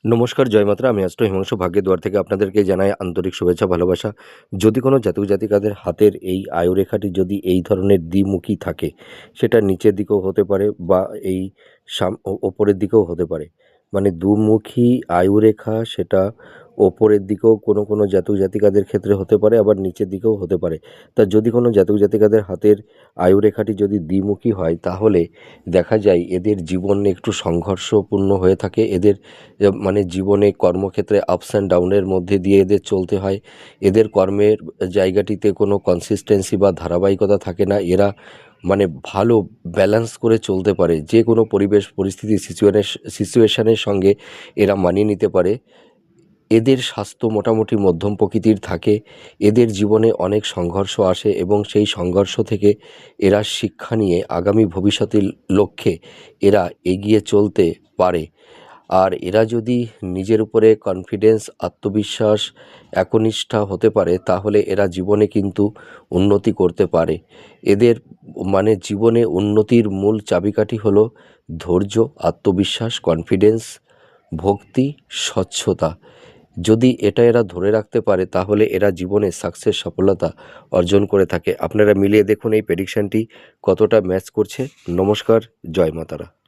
নমস্কার, জয় মাতরা। আমি অ্যাস্ট্রো হিমাংশু ভাগ্যের দুয়ার থেকে আপনাদেরকে জানাই আন্তরিক শুভেচ্ছা, ভালোবাসা। যদি কোনো জাতক জাতিকাদের হাতের এই আয়ুরেখাটি যদি এই ধরনের দ্বিমুখী থাকে, সেটা নিচের দিকেও হতে পারে বা এই ওপরের দিকেও হতে পারে। মানে দুমুখী আয়ুরেখা সেটা ওপরের দিকেও কোনো কোনো জাতক জাতিকাদের ক্ষেত্রে হতে পারে, আবার নিচের দিকেও হতে পারে। তা যদি কোনো জাতক জাতিকাদের হাতের আয়ুরেখাটি যদি দ্বিমুখী হয়, তাহলে দেখা যায় এদের জীবন একটু সংঘর্ষপূর্ণ হয়ে থাকে। এদের মানে জীবনে কর্মক্ষেত্রে আপস অ্যান্ড ডাউনের মধ্যে দিয়ে এদের চলতে হয়। এদের কর্মের জায়গাটিতে কোনো কনসিস্টেন্সি বা ধারাবাহিকতা থাকে না। এরা মানে ভালো ব্যালেন্স করে চলতে পারে, যে কোনো পরিবেশ পরিস্থিতি সিচুয়েশনের সঙ্গে এরা মানিয়ে নিতে পারে। এদের স্বাস্থ্য মোটামুটি মধ্যম প্রকৃতির থাকে। এদের জীবনে অনেক সংঘর্ষ আসে এবং সেই সংঘর্ষ থেকে এরা শিক্ষা নিয়ে আগামী ভবিষ্যতের লক্ষ্যে এরা এগিয়ে চলতে পারে। আর এরা যদি নিজের উপরে কনফিডেন্স, আত্মবিশ্বাস, একনিষ্ঠা হতে পারে, তাহলে এরা জীবনে কিন্তু উন্নতি করতে পারে। এদের মানে জীবনে উন্নতির মূল চাবিকাঠি হলো ধৈর্য, আত্মবিশ্বাস, কনফিডেন্স, ভক্তি, স্বচ্ছতা। যদি এটা এরা ধরে রাখতে পারে, তাহলে এরা জীবনে সাকসেস, সফলতা অর্জন করে থাকে। আপনারা মিলিয়ে দেখুন এই প্রেডিকশানটি কতটা ম্যাচ করছে। নমস্কার, জয় মাতারা।